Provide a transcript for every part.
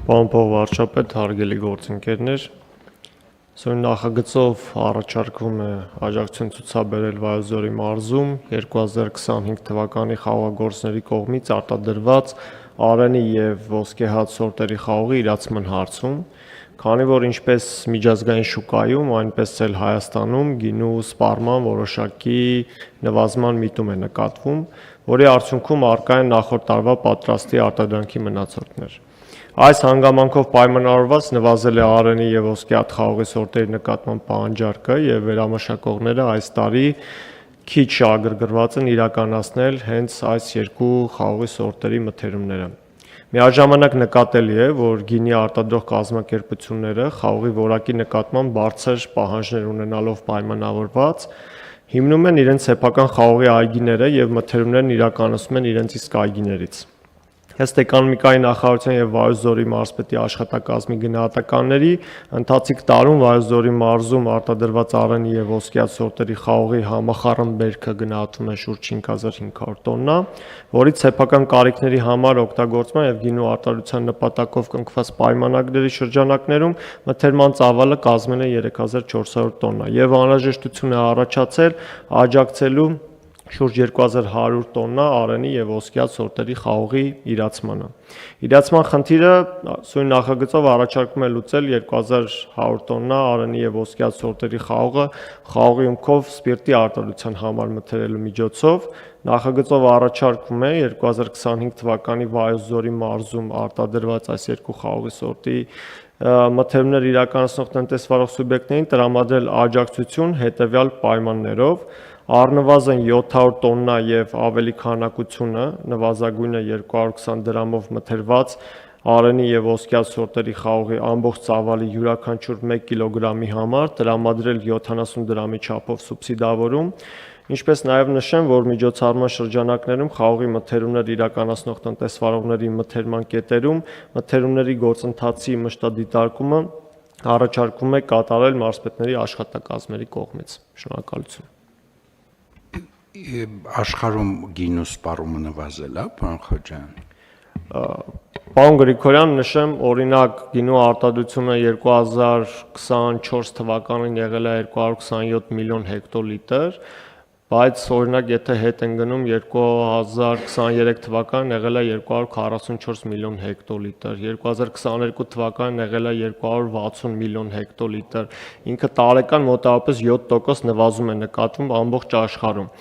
Պարոն փոխվարչապետ, հարգելի գործընկերներ, Սույն նախագծով առաջարկվում է աջակցություն ցուցաբերել Վայոց-Ձորի մարզում 2025 թվականի խաղողագործների կողմից արտադրված արենի եւ ոսկեհաց սորտերի խաղողի իրացման հարցում, քանի որ ինչպես միջազգային շուկայում, այնպես էլ Հայաստանում գինու սպառման որոշակի նվազման միտում է նկատվում, որի արդյունքում առկա են նախորդ տարվա պատրաստի արտադրանքի մնացորդներ։ Այս հանգամանքով պայմանավորված նվազել է արենի եւ ոսկեհաց խաղողի սորտերի նկատմամբ պահանջարկը եւ վերամշակողները այս տարի քիչ շահագրգռված են իրականացնել հենց այս երկու խաղողի սորտերի մթերումները։ Միաժամանակ նկատելի է, որ գինի արտադրող կազմակերպությունները խաղողի որակի նկատմամբ բարձր պահանջներ ունենալով պայմանավորված հիմնում են իրենց սեփական խաղողի այգիները եւ մթերումներն իրականացնում են իրենց իսկ այգիներից։ Ըստ էկոնոմիկայի նախարարության եւ Վայոց-Ձորի մարզպետի աշխատակազմի գնահատականների, ընթացիկ տարում Վայոց-Ձորի մարզում արտադրված արենի եւ ոսկեհաց սորտերի խաղողի համախառն բերքը գնահատվում է շուրջ 5500 տոննա, որից սեփական կարիքների համար օգտագործման եւ գինու արտադրության նպատակով կնքված պայմանագրերի շրջանակներում մթերման ծավալը կազմել է 3400 տոննա եւ անհրաժեշտություն է առաջացել աջակցելու շուրջ 2100 տոննա արենի եւ ոսկեհաց սորտերի խաղողի իրացմանը։ Իրացման խնդիրը սույն նախագծով առաջարկում է լուծել 2100 տոննա արենի եւ ոսկեհաց սորտերի խաղողը խաղողի ումքով սպիրտի արտադրության համար մթերելու միջոցով։ Նախագծով առաջարկվում է 2025 թվականի Վայոց-Ձորի մարզում արտադրված այս երկու խաղողի սորտի մթերումներ իրականացնող տնտեսվարող սուբյեկտներին տրամադրել աջակցություն հետեւյալ պայմաններով. առնվազն 700 տոննա եւ ավելի քանակությունը, նվազագույնը 220 դրամով մթերված արենի եւ ոսկեհաց սորտերի խաղողի ամբողջ ծավալի յուրաքանչյուր 1 կիլոգրամի համար տրամադրել 70 դրամի չափով սուբսիդավորում, ինչպես նաեւ նշեմ, որ միջոցառման շրջանակներում խաղողի մթերումներ իրականացնող տնտեսվարողների մթերման կետերում մթերումների գործընթացի մշտադիտարկումը առաջարկվում է կատարել մարզպետների աշխատակազմերի կողմից։ Շնորհակալություն։ Աշխարհում գինու սպառումը նվազել է, պարոն Խոջյան։ Պարոն Գրիգորյան, նշեմ, օրինակ գինու արտադրությունը 2024 թվականին եղել է 227 միլիոն հեկտոլիտր, բայց օրինակ եթե հետ են գնում 2023 թվականին եղել է 244 միլիոն հեկտոլիտր, 2022 թվականին եղել է 260 միլիոն հեկտոլիտր, ինքը տարեկան մոտավորապես 7% նվազում է նկատվում ամբողջ աշխարհում։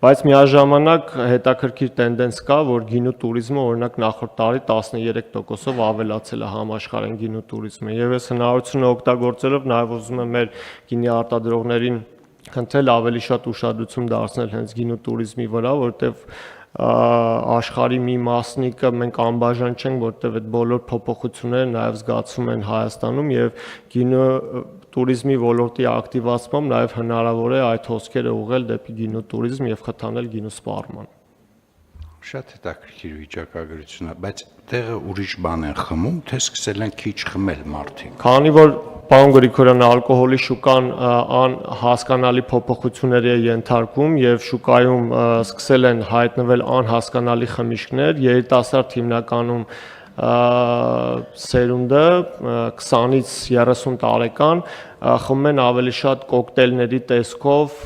Բայց միաժամանակ հետաքրքիր տենդենս կա, որ գինու туриզմը օրինակ նախորդ տարի 13%-ով ավելացել է համաշխարհային գինու туриզմը։ Եվ այս հնարավորությունը օգտագործելով նաև ուզում եմ մեր գինի արտադրողներին խնդրել ավելի շատ ուշադրություն դարձնել հենց գինու туриզմի վրա, որտեվ աշխարհի մի մասնիկը մենք անբաժան չենք, որտեվ այդ բոլոր փոփոխությունները նաև զգացվում են Հայաստանում եւ գինու туриզմի ոլորտի ակտիվացմամբ նաև հնարավոր է այդ հոսքերը ուղղել դեպի գինու туриզմ եւ խթանել գինու սպառման։ Շատ հետաքրքիր վիճակագրություն է, բայց տեղը ուրիշ բան են խմում, թե սկսել են քիչ խմել մարդիկ։ Քանի որ Պարոն Գրիգորյան, ալկոհոլի շուկան հասկանալի փոփոխությունների է ենթարկվում եւ շուկայում սկսել են հայտնվել անհասկանալի խմիչքներ, երիտասարդ հիմնականում սերունդը 20-ից 30 տարեկան խմում են ավելի շատ կոկտեյլների տեսքով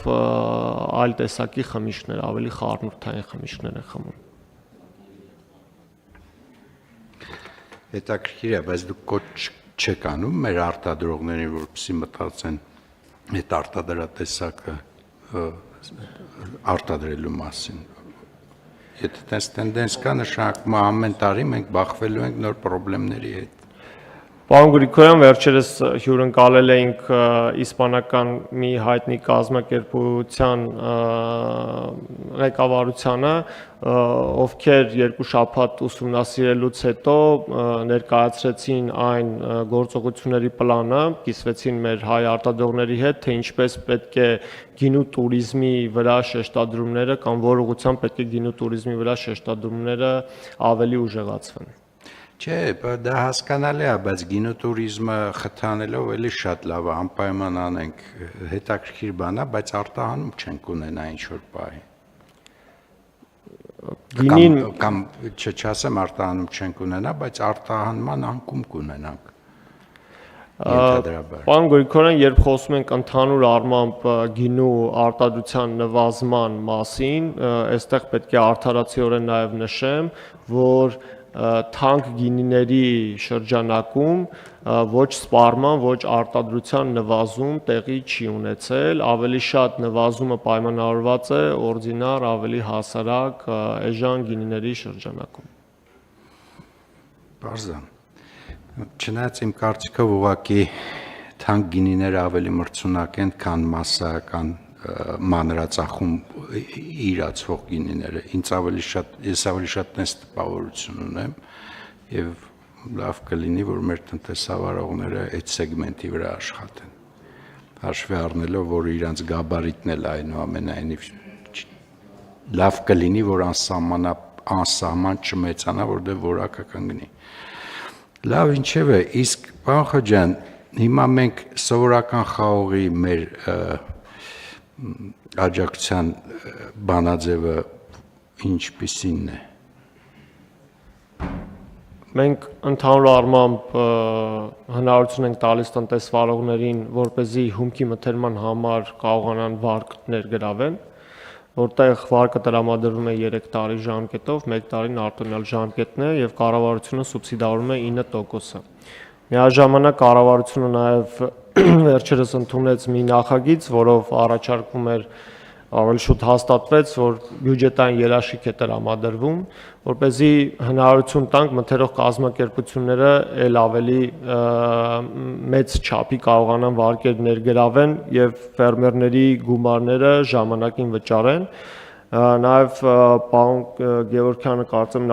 այլ տեսակի խմիչքներ, ավելի խառնուրդային խմիչքներ են խմում։ Հետաքրքիր է, բայց դուք կոչ չեք անում մեր արտադրողներին, որպեսզի մտածեն այդ արտադրատեսակը արտադրելու մասին։ Եթե տես տենդենս կա, նշանակում է ամեն տարի մենք բախվելու ենք նոր խնդիրների հետ։ Պարոն Գրիգորյան, վերջերս հյուրընկալել էինք իսպանական մի հայտնի կազմակերպության ղեկավարությանը, ովքեր երկու շաբաթ ուսումնասիրելուց հետո ներկայացրեցին այն գործողությունների պլանը, կիսվեցին մեր հայ արտադրողների հետ, թե ինչպես պետք է գինու туриզմի վրա շեշտադրումները կամ որ ուղղությամբ պետք է գինու туриզմի վրա շեշտադրումները ավելի ուժեղացվեն։ Չէ, դա հասկանալի է, բայց գինու туриզմը խթանելով էլի շատ լավ է, անպայման անենք, հետաքրքիր բան է, բայց արտահանում չենք ունենա ինչ որ բանի։ Գինին կամ չասեմ արտահանում չենք ունենա, բայց արտահանման անկում կունենանք։ Ենթադրաբար։ Պարոն Գրիգորյան, երբ խոսում ենք ընդհանուր առմամբ գինու արտադրության նվազման մասին, այստեղ պետք է արդարացիորեն նաև նշեմ, որ թանկ գինիների շրջանակում ոչ սպառման, ոչ արտադրության նվազում տեղի չի ունեցել, ավելի շատ նվազումը պայմանավորված է օրդինար ավելի հասարակ էժան գինիների շրջանակում։ Բարձր։ Չնայած իմ կարծիքով ուղղակի թանկ գինիները ավելի մրցունակ են, քան մասսայական մանրածախում իրացվող գինիները։ Ես ավելի շատ տես տպավորություն ունեմ եւ լավ կլինի, որ մեր տնտեսավարողները այդ սեգմենտի վրա աշխատեն։ Հաշվի առնելով, որ իրանց գաբարիտն էլ այնուամենայնիվ լավ կլինի, որ անսահման չմեծանա, որտեղ որակը կընկնի։ Լավ, ինչևէ, իսկ պարոն Խոջյան, հիմա մենք սովորական խաղողի մեր աջակցության բանաձևը ինչպիսին է։ Մենք ընդհանուր առմամբ հնարավորություն ենք տալիս տնտեսվարողներին, որպեսզի հումքի մթերման համար կարողանան վարկ ներգրավեն, որտեղ վարկը տրամադրվում է 3 տարի ժամկետով, 1 տարին արտոնյալ ժամկետն է եւ կառավարությունը սուբսիդավորում է 9%-ը։ Միաժամանակ կառավարությունը նաեւ վերջերս ընդունեց մի նախագիծ, որով առաջարկում էր ավելի շուտ հաստատվեց, որ բյուջետային երաշխիք է տրամադրվում, որպեսզի հնարավորություն տանք մթերող կազմակերպությունները ել ավելի մեծ չափի կարողանան վարկեր ներգրավեն եւ ֆերմերների գումարները ժամանակին վճարեն։ Նաև պարոն Գևորգյանը կարծեմ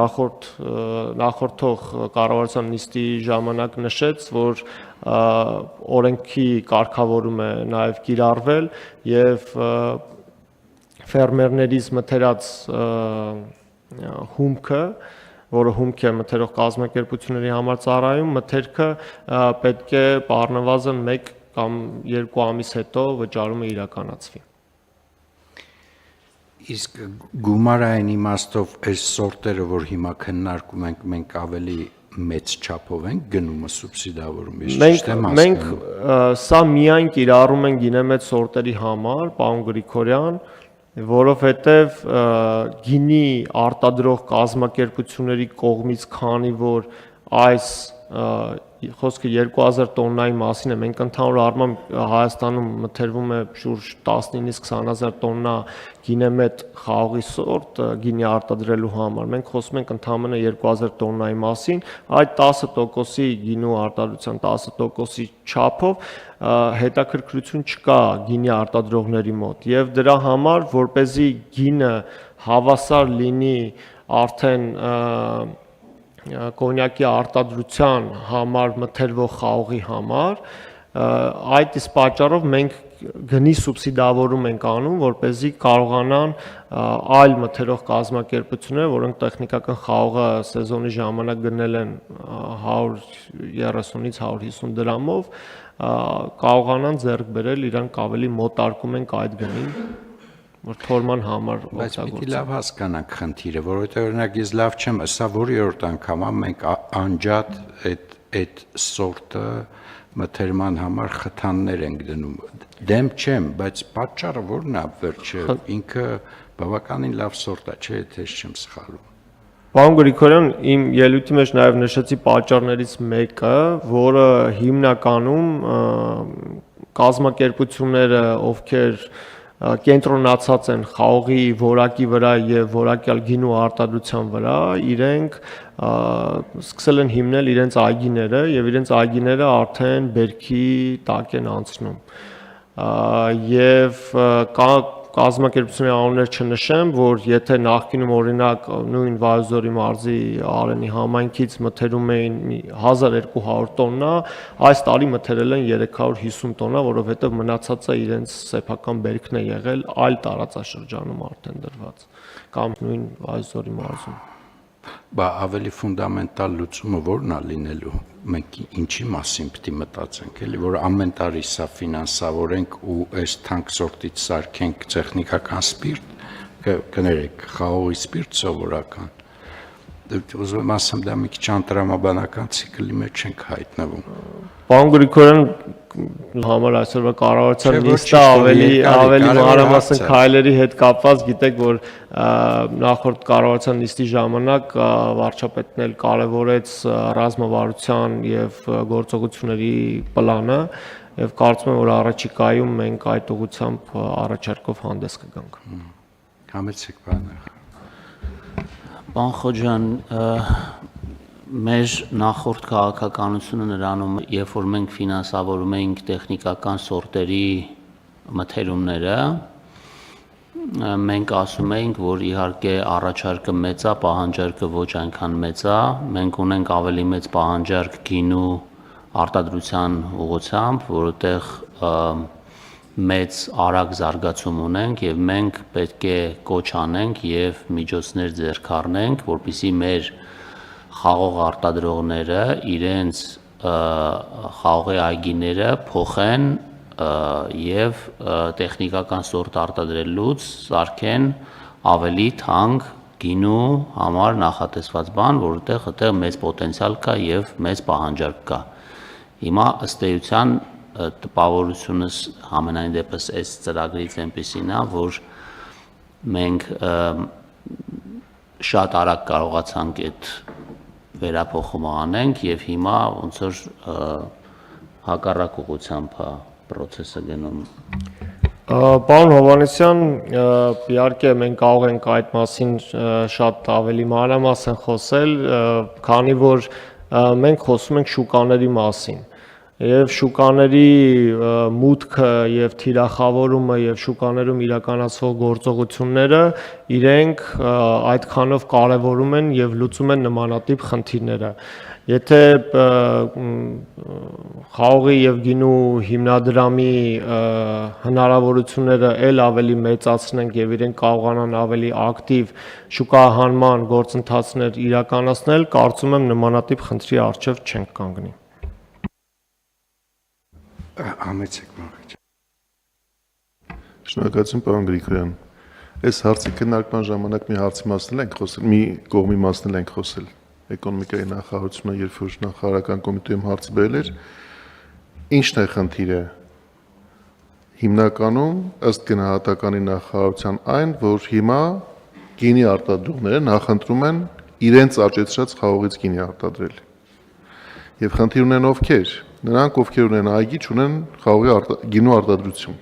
նախորդող կառավարության նիստի ժամանակ նշեց, որ օրենքի կարգավորում է նաև կիրառվել եւ ֆերմերներից մթերած հումքը, որը հումք է մթերող կազմակերպությունների համար ծառայում, մթերքը պետք է առնվազն 1 կամ 2 ամիս հետո վճարումը իրականացվի։ Իսկ գումարային իմաստով այս սորտերը, որ հիմա քննարկում ենք, մենք ավելի մեծ չափով ենք գնումը սուբսիդավորում, ես ճիշտ եմ ասում։ Մենք սա միայն կիրառում ենք գինեմեծ սորտերի համար, պարոն Գրիգորյան, որովհետև գինի արտադրող կազմակերպությունների կողմից, քանի որ այս խոսքը 2000 տոննայի մասին է, մենք ընդհանուր առմամբ Հայաստանում մթերվում է շուրջ 19-ից 20000 տոննա գինեմետ խաղողի սորտ գինի արտադրելու համար։ Մենք խոսում ենք ընդամենը 2000 տոննայի մասին, այդ 10%-ի գինու արտադրության 10%-ի չափով հետաքրքրություն չկա գինի արտադրողների մոտ եւ դրա համար, որպեսզի գինը հավասար լինի արդեն կոնյակի արտադրության համար մթերվող խաղողի համար, այդ իսկ պատճառով մենք գնի սուբսիդավորում ենք անում, որպեսզի կարողանան այլ մթերող կազմակերպություններ, որոնք տեխնիկական խաղողը սեզոնի ժամանակ գնել են 130-ից 150 դրամով, կարողանան ձեռք բերել, իրանք ավելի մոտարկում ենք այդ գնին, որ թորման համար օգտագործեն։ Բայց պիտի լավ հասկանանք խնդիրը, որովհետև օրինակ ես լավ չեմ, սա որի՞րդ անգամ է մենք անջատ այդ սորտը մթերման համար խթաններ ենք դնում։ Դեմ չեմ, բայց պատճառը որն է վերջը, ինքը բավականին լավ սորտ է, չէ՞, թե չեմ սխալվում։ Պարոն Գրիգորյան, իմ ելույթի մեջ նաև նշեցի պատճառներից մեկը, որը հիմնականում կազմակերպությունները, ովքեր կենտրոնացած են խաղողի որակի վրա եւ որակյալ գինու արտադրության վրա, իրենք սկսել են հիմնել իրենց այգիները եւ իրենց այգիները արդեն բերքի տակ են անցնում։ Եվ կազմակերպությունների անուններ չնշեմ, որ եթե նախկինում օրինակ նույն Վայոց-Ձորի մարզի Արենի համայնքից մթերում էին 1200 տոննա, այս տարի մթերել են 350 տոննա, որովհետև մնացածը իրենց սեփական բերքն է եղել այլ տարածաշրջանում արդեն դրված, կամ նույն Վայոց-Ձորի մարզում։ Բա ավելի ֆունդամենտալ լուծումը ո՞րն է լինելու։ Մենք ինչի մասին պետք է մտածենք, էլի, որ ամեն տարի սա ֆինանսավորենք ու այս թանկ սորտից սարքենք տեխնիկական սպիրտ, կներեք, խաղողի սպիրտ սովորական։ Ուզում եմ ասեմ, դա մի քիչ անտրամաբանական ցիկլի մեջ ենք հայտնվում։ Պարոն Գրիգորյան, համար այսօրվա կառավարության նիստը ավելի մանրամասն քայլերի հետ կապված, գիտեք, որ նախորդ կառավարության նիստի ժամանակ վարչապետն էլ կարևորեց ռազմավարության եւ գործողությունների պլանը եւ կարծում եմ, որ առաջիկայում մենք այդ ուղղությամբ առաջարկով հանդես կգանք։ Համեցեք, պարոն։ Պարոն Խոջյան, մեր նախորդ քաղաքականությունը նրանում, երբ որ մենք ֆինանսավորում էինք տեխնիկական սորտերի մթերումները, մենք ասում էինք, որ իհարկե առաջարկը մեծ է, պահանջարկը ոչ այնքան մեծ է, մենք ունենք ավելի մեծ պահանջարկ գինու արտադրության ուղղությամբ, որովհետև մեծ արագ զարգացում ունենք եւ մենք պետք է կոչ անենք եւ միջոցներ ձեռք առնենք, որպեսզի մեր խաղող արտադրողները իրենց խաղողի այգիները փոխեն եւ տեխնիկական սորտ արտադրելուց սարքեն ավելի թանկ գինու համար նախատեսված բան, որովհետեւ այդտեղ մեծ պոտենցիալ կա եւ մեծ պահանջարկ կա։ Հիմա ըստ էության տպավորությունս համենայն դեպս այս ծրագրից այնպեսին է, որ մենք շատ արագ կարողացանք այդ վերափոխումը անենք եւ հիմա ոնց որ հակառակ ուղղությամբ է process-ը գնում։ Պարոն Հովհաննիսյան, իհարկե մենք կարող ենք այդ մասին շատ ավելի մանրամասն խոսել, քանի որ մենք խոսում ենք շուկաների մասին։ Եվ շուկաների մուտքը եւ թիրախավորումը եւ շուկաներում իրականացվող գործողությունները իրենք այդքանով կարեւորում են եւ լուծում են նմանատիպ խնդիրները։ Եթե խաղողի եւ գինու հիմնադրամի հնարավորությունները ել ավելի մեծացնենք եւ իրենք կարողանան ավելի ակտիվ շուկահանման գործընթացներ իրականացնել, կարծում եմ նմանատիպ խնդրի առջեւ չենք կանգնի։ Համեցեք, մաղիչ։ Շնորհակալություն, պարոն Գրիգորյան։ Այս հարցի քննարկման ժամանակ մի հարցի մասին ենք խոսել, մի կողմի մասին ենք խոսել։ Էկոնոմիկայի նախարարությունը, երբ որ նախարարական կոմիտեում հարցը բերել էր, ինչն է խնդիրը։ Հիմնականում ըստ գնահատականի նախարարության այն, որ հիմա գինի արտադրողները նախընտրում են իրենց աճեցրած խաղողից գինի արտադրել։ Եվ խնդիր ունեն ովքեր։ Նրանք, ովքեր ունեն այգի, չունեն խաղողի գինու արտադրություն։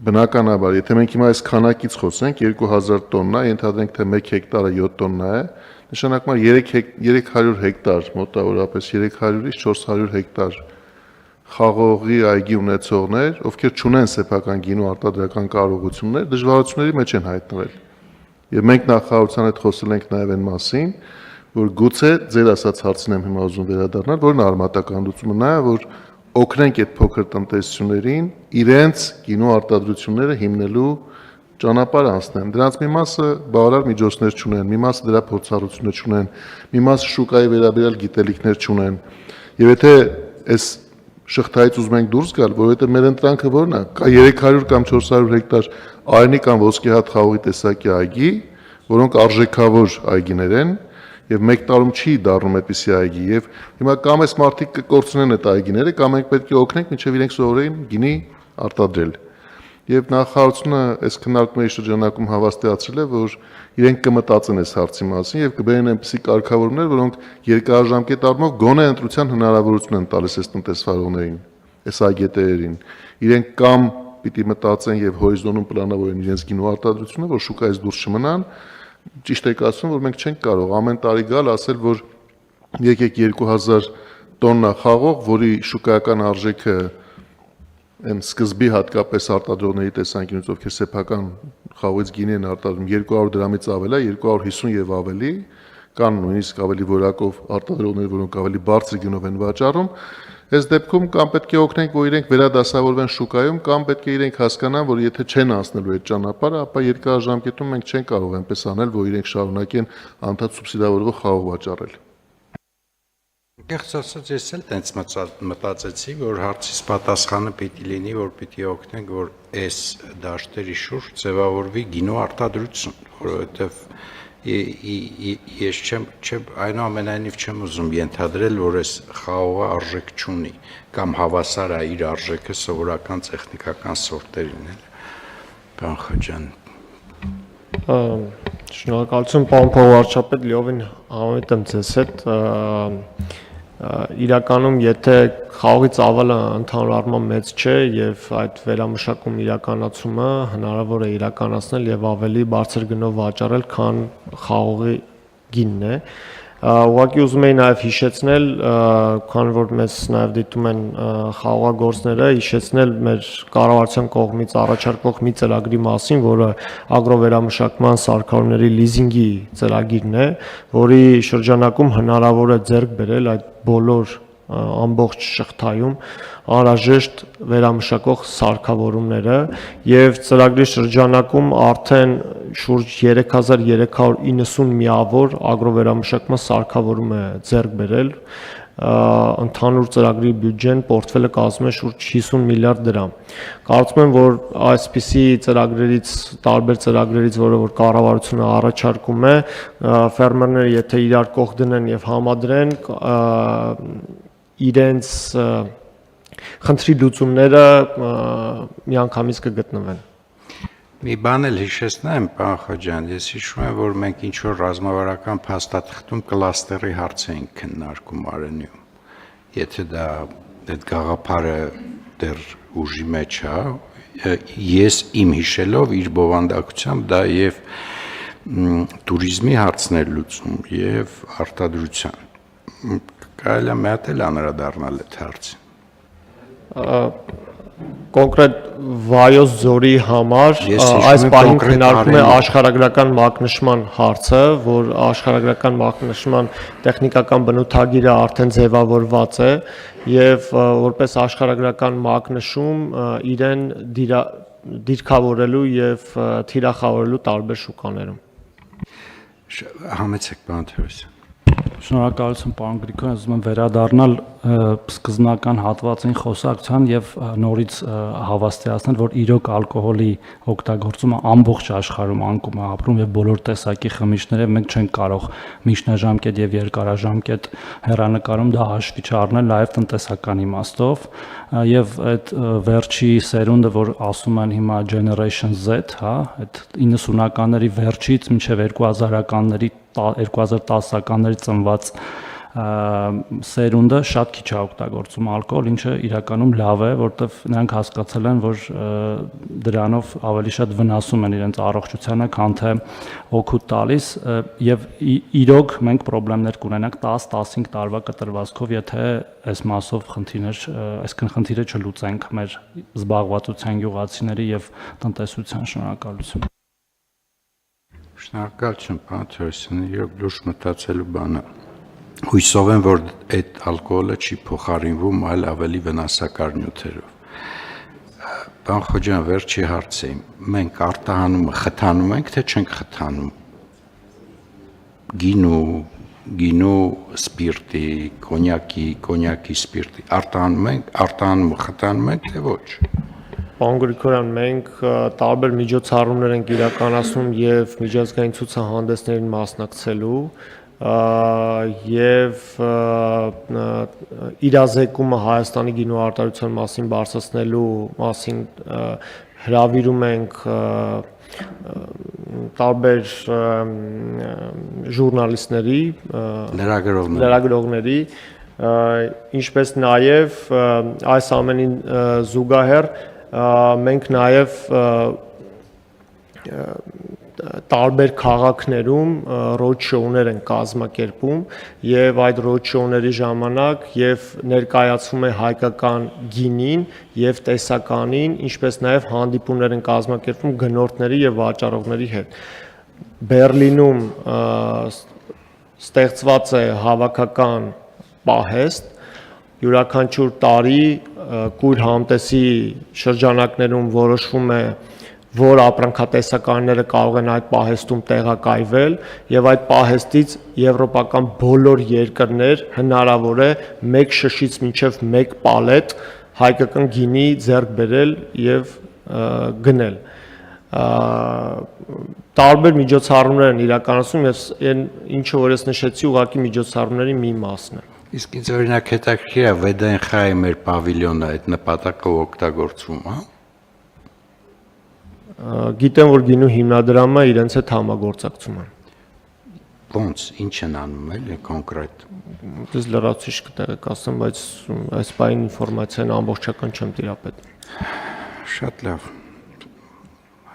Բնականաբար, եթե մենք հիմա այս քանակից խոսենք, 2000 տոննա, ենթադրենք թե 1 հեկտարը 7 տոննա է, նշանակում է 300 հեկտար, մոտավորապես 300-ից 400 հեկտար խաղողի այգի ունեցողներ, ովքեր չունեն սեփական գինու արտադրական կարողություններ, դժվարությունների մեջ են հայտնվել։ Եվ մենք նախարարության հետ խոսել ենք նաև այն մասին, որ գուցե ձեր ասած հարցին եմ հիմա ուզում վերադառնալ, որն արմատական լուծումը նա է, որ օգնենք այդ փոքր տնտեսություններին իրենց գինու արտադրությունները հիմնելու ճանապարհ անցնեն։ Դրանց մի մասը բավարար միջոցներ չունեն, մի մասը դրա փորձառությունը չունեն, մի մասը շուկայի վերաբերյալ գիտելիքներ չունեն։ Եվ եթե այս շղթայից ուզում ենք դուրս գալ, որովհետև մեր ընտրանքը որն է, կա 300 կամ 400 հեկտար արենի կամ ոսկեհատ խաղողի տեսակի այգի, որոնք արժեքավոր այգիներ են, եւ մեկ տարում չի դառնում այդպիսի այգի եւ հիմա կամ այս մարդիկ կկորցնեն այդ այգիները կամ մենք պետք է օգնենք մինչեւ իրենք սովորեին գինի արտադրել եւ նախարարությունը այս քննարկումների շրջանակում հավաստիացրել է որ իրենք կմտածեն այս հարցի մասին եւ կբերեն այնպիսի կարգավորումներ որոնք երկարաժամկետ առումով գոնե ընտրության հնարավորություն են տալիս այս տնտեսվարողներին այս այգետերերին իրենք կամ պիտի մտածեն եւ հորիզոնում պլանավորեն իրենց գինու արտադրությունը որ շուկայից դուրս չմնան Ճիշտ եք ասում, որ մենք չենք կարող ամեն տարի գալ ասել, որ եկեք 2000 տոննա խաղող, որի շուկայական արժեքը այն սկզբի հատկապես արտադրողների տեսանկյունից, ովքեր սեփական խաղողից գինի են արտադրում 200 դրամից ավել է, 250 եւ ավելի, կան նույնիսկ ավելի որակով արտադրողներ, որոնք ավելի բարձր գնով են վաճառում, այս դեպքում կամ պետք է օգնենք, որ իրենք վերադասավորվեն շուկայում, կամ պետք է իրենք հասկանան, որ եթե չեն անցնելու այդ ճանապարհը, ապա երկարաժամկետում մենք չենք կարող այնպես անել, որ իրենք շարունակեն անդադ սուբսիդավորվող խաղող վաճառել։ Եղած ասած ես էլ տենց մտածեցի, որ հարցիս պատասխանը պիտի լինի, որ պիտի օգնենք, որ այս դաշտերի շուրջ ձևավորվի գինու արտադրություն, որովհետև ես չեմ այնուամենայնիվ չեմ ուզում ենթադրել, որ այս խաղողը արժեք չունի կամ հավասար է իր արժեքը սովորական տեխնիկական սորտերին էլ։ Պարոն Խաչյան։ Շնորհակալություն, պարոն փոխվարչապետ, լիովին համեմատ եմ ձեզ հետ։ Իրականում, եթե խաղողի ծավալը ընդհանուր առմամբ մեծ չէ եւ այդ վերամշակում իրականացումը հնարավոր է իրականացնել եւ ավելի բարձր գնով վաճառել, քան խաղողի գինն է։ Ուղղակի ուզում էի նաև հիշեցնել, քանի որ մեզ նաև դիտում են խաղողագործները, հիշեցնել մեր կառավարության կողմից առաջարկվող մի ծրագրի մասին, որը ագրովերամշակման սարքավորումների լիզինգի ծրագիրն է, որի շրջանակում հնարավոր է ձեռք բերել այդ բոլոր ամբողջ շղթայում անհրաժեշտ վերամշակող սարքավորումները եւ ծրագրի շրջանակում արդեն շուրջ 3390 միավոր ագրովերամշակման սարքավորում է ձեռք բերել ընդհանուր ծրագրի բյուջեն պորտֆելը կազմում է շուրջ 50 միլիարդ դրամ։ Կարծում եմ, որ այսպիսի ծրագրերից, տարբեր ծրագրերից, որը որ կառավարությունը առաջարկում է, ֆերմերները եթե իրար կողք դնեն եւ համադրեն, իրենց խնդրի լուծումները միանգամից կգտնվեն։ Մի բան էլ հիշեցնեմ, պարոն Խաչյան, ես հիշում եմ, որ մենք ինչ որ ռազմավարական փաստաթղթում կլաստերի հարց էինք քննարկում Արենիում։ Եթե դա այդ գաղափարը դեռ ուժի մեջ է, ես իմ հիշելով իր բովանդակությամբ դա եւ տուրիզմի հարցներ լուծում եւ արտադրության։ Կարելի է մի հատ էլ անդրադառնալ այդ հարցին։ Կոնկրետ Վայոց ձորի համար այս պահին քննարկվում է աշխարհագրական մակնշման հարցը, որ աշխարհագրական մակնշման տեխնիկական բնութագիրը արդեն ձևավորված է եւ որպես աշխարհագրական մակնշում իրեն դիրքավորելու եւ թիրախավորելու տարբեր շուկաներում։ Համեցեք, պարոն Թևոսյան։ Շնորհակալություն, պարոն Գրիգորյան, ուզում եմ վերադառնալ սկզբնական հատվածին խոսակցության եւ նորից հավաստիացնել, որ իրոք ալկոհոլի օգտագործումը ամբողջ աշխարհում անկում է ապրում եւ բոլոր տեսակի խմիչքները մենք չենք կարող միջնաժամկետ եւ երկարաժամկետ հեռանկարում դա հաշվի չառնել նաեւ տնտեսական իմաստով եւ այդ վերջի սերունդը, որ ասում են հիմա Generation Z, հա, այդ 90-ականների վերջից մինչեւ 2000-ականների 2010-ականների ծնված սերունդը շատ քիչ է օգտագործում ալկոհոլ, ինչը իրականում լավ է, որտեվ նրանք հասկացել են, որ դրանով ավելի շատ վնասում են իրենց առողջությանը, քան թե օգուտ տալիս եւ իրոք մենք խնդիրներ կունենանք 10-15 տարվա կտրվածքով, եթե այս մասով այսքան խնդիրը չլուծենք մեր զբաղվածության գյուղացիների եւ տնտեսության։ Շնորհակալություն։ Շնորհակալություն, պարոն Թևոսյան, իրոք լուրջ մտածելու բան է։ Հույսով եմ, որ այդ ալկոհոլը չի փոխարինվում այլ ավելի վնասակար նյութերով։ Պարոն Խոջյան, վերջի հարցը իմ, մենք արտահանումը խթանում ենք, թե չենք խթանում։ Գինու սպիրտի, կոնյակի սպիրտի արտահանումը խթանում ենք, թե ոչ։ Պարոն Գրիգորյան, մենք տարբեր միջոցառումներ ենք իրականացնում եւ միջազգային ցուցահանդեսներին մասնակցելու եւ իրազեկումը Հայաստանի գինու արտադրության մասին բարձրացնելու մասին հրավիրում ենք տարբեր ժուրնալիստների, լրագրողների, ինչպես նաեւ այս ամենին զուգահեռ մենք նաև տարբեր քաղաքներում ռոդշոուներ են կազմակերպում եւ այդ ռոդշոուների ժամանակ եւ ներկայացում է հայկական գինին եւ տեսականին, ինչպես նաեւ հանդիպումներ են կազմակերպում գնորդների եւ վաճառողների հետ։ Բերլինում ստեղծված է հավաքական պահեստ, յուրաքանչյուր տարի կույր համտեսի շրջանակներում որոշվում է որ ապրանքատեսականները կարող են այդ պահեստում տեղակայվել եւ այդ պահեստից եվրոպական բոլոր երկրներ հնարավոր է մեկ շշից մինչեւ մեկ պալետ հայկական գինի ձեռք բերել եւ գնել տարբեր միջոցառումներ են իրականացում եւ այն ինչը որ ես նշեցի ուղղակի միջոցառումների մի մասն է Իսկ ինձ օրինակ հետաքրքիր է VDNХ-ի մեր պավիլյոնը այդ նպատակով օգտագործվում, հա? Գիտեմ, որ գինու հիմնադրամը իրենց հետ համագործակցում են։ Ոնց, ինչ են անում էլի կոնկրետ։ Դες լրացուցիչ կտեղեկացնեմ, բայց այս բային ինֆորմացիան ամբողջական չեմ տիրապետում։ Շատ լավ։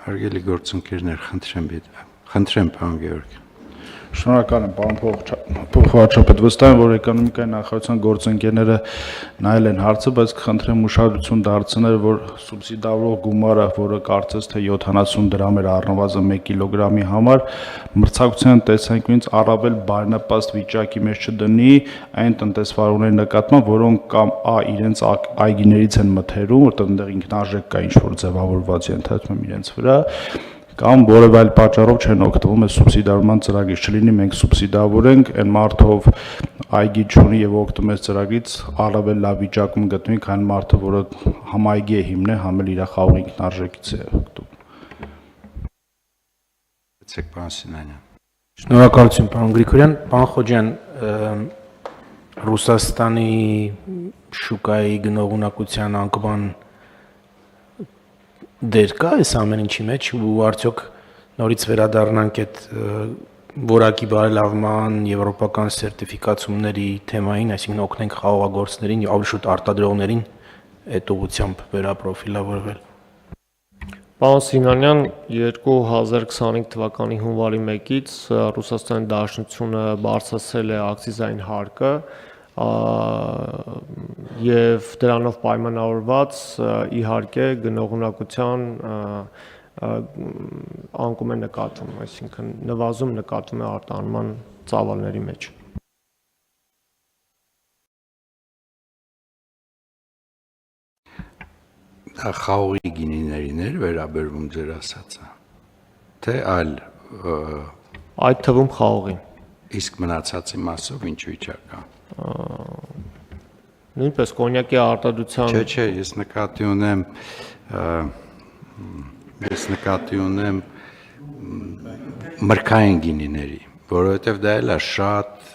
Հարգելի գործընկերներ, խնդրեմ, պարոն Գեորգի։ Շնորհակալ եմ, պարոն փոխվարչապետ, վստահ եմ, որ էկոնոմիկայի նախարարության գործընկերները նայել են հարցը, բայց կխնդրեմ ուշադրություն դարձնել, որ սուբսիդավորող գումարը, որը կարծես թե 70 դրամ էր առնվազն 1 կիլոգրամի համար, մրցակցության տեսանկյունից առավել բարենպաստ վիճակի մեջ չդնի այն տնտեսվարողների նկատմամբ, որոնք կամ իրենց այգիներից են մթերում, որտեղ այնտեղ ինքնարժեք կա ինչ-որ ձևավորված ենթադրում եմ իրենց վրա, կամ որևէ այլ պատճառով չեն օգտվում այս սուբսիդավորման ծրագրից, չլինի մենք սուբսիդավորենք, այն մարդով այգի չունի եւ օգտվում է ծրագրից, առավել լավ վիճակում գտնվի, քան մարդը, որը համ այգի է հիմնել, համ էլ իր խաղողի ինքնարժեքից է օգտվում։ Ցեք պարոն Սինանյան։ Շնորհակալություն, պարոն Գրիգորյան, պարոն Խոջյան, Ռուսաստանի շուկայի գնողունակության անկման դեր կա այս ամեն ինչի մեջ ու արդյոք նորից վերադառնանք այդ որակի բարելավման եվրոպական սերտիֆիկացումների թեմային, այսինքն օգնենք խաղողագործներին եւ ավելի շուտ արտադրողներին այդ ուղղությամբ վերապրոֆիլավորվել։ Պարոն Սինանյան, 2025 թվականի հունվարի 1-ից Ռուսաստանի Դաշնությունը բարձրացրել է ակցիզային հարկը եւ դրանով պայմանավորված իհարկե գնողունակության անկում է նկատվում, այսինքն նվազում նկատվում է արտահանման ծավալների մեջ։ Դա խաղողի գինիներին էր վերաբերվում ձեր ասածը, թե այլ Այդ թվում խաղողին։ իսկ մնացածի մասով ինչ վիճակ է։ Նույնպես կոնյակի արտադրության Չէ, ես նկատի ունեմ մրգային գինիների, որովհետև դա էլ է շատ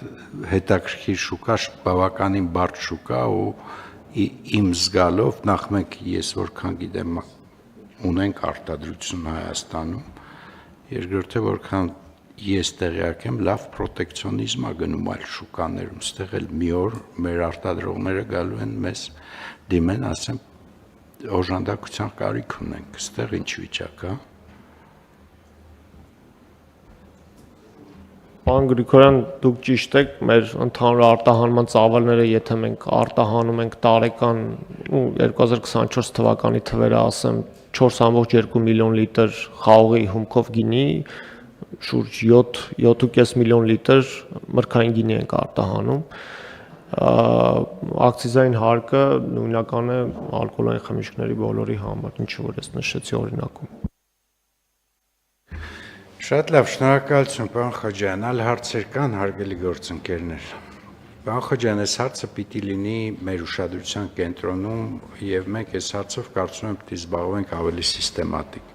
հետաքրքիր շուկա, բավականին բարդ շուկա ու իմ զգալով նախ մենք ես որքան գիտեմ ունենք արտադրություն Հայաստանում, երկրորդը որքան ես տեղյակ եմ, լավ պրոտեկցիոնիզմ է գնում այլ շուկաներում, ստեղ էլ մի օր մեր արտադրողները գալու են մեզ դիմեն, ասեմ, օժանդակության կարիք ունենք, ստեղ ինչ վիճակ է։ Պարոն Գրիգորյան, դուք ճիշտ եք, մեր ընդհանուր արտահանման ծավալները, եթե մենք արտահանում ենք տարեկան 2024 թվականի թվերը, ասեմ, 4.2 միլիոն լիտր խաղողի հումքով գինի, շուրջ 7.5 միլիոն լիտր մրգային գինի ենք արտահանում։ Ակցիզային հարկը նույնական է ալկոհոլային խմիչքների բոլորի համար, ինչը որ ես նշեցի օրինակում։ Շատ լավ, շնորհակալություն, պարոն Խոջյան, այլ հարցեր կան, հարգելի գործընկերներ։ Պարոն Խոջյան, այս հարցը պիտի լինի մեր ուշադրության կենտրոնում եւ մենք այս հարցով կարծում եմ պիտի զբաղվենք ավելի սիստեմատիկ։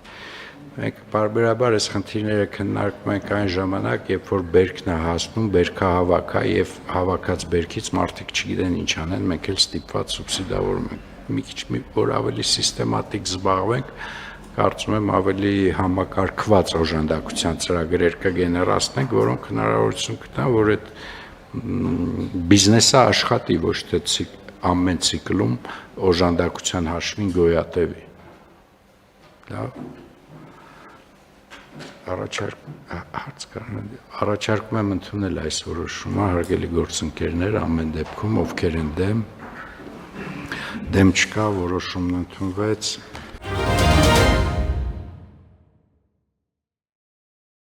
Մենք բարբերաբար այս խնդիրները քննարկում ենք այն ժամանակ, երբ որ բերքն է հասնում, բերքահավաք է եւ հավաքած բերքից մարդիկ չգիտեն ինչ անեն, մենք էլ ստիպված սուբսիդավորում ենք։ Մի քիչ որ ավելի սիստեմատիկ զբաղվենք, կարծում եմ ավելի համակարգված օժանդակության ծրագրեր կգեներացնենք, որոնք հնարավորություն կտան, որ այդ բիզնեսը աշխատի, ոչ թե ամեն ցիկլում օժանդակության հաշվին գոյատևի։ Լավ։ Առաջարկում եմ ընդունել այս որոշումը, հարգելի գործընկերներ, ամեն դեպքում ովքեր են դեմ չկա, որոշումն ընդունվեց։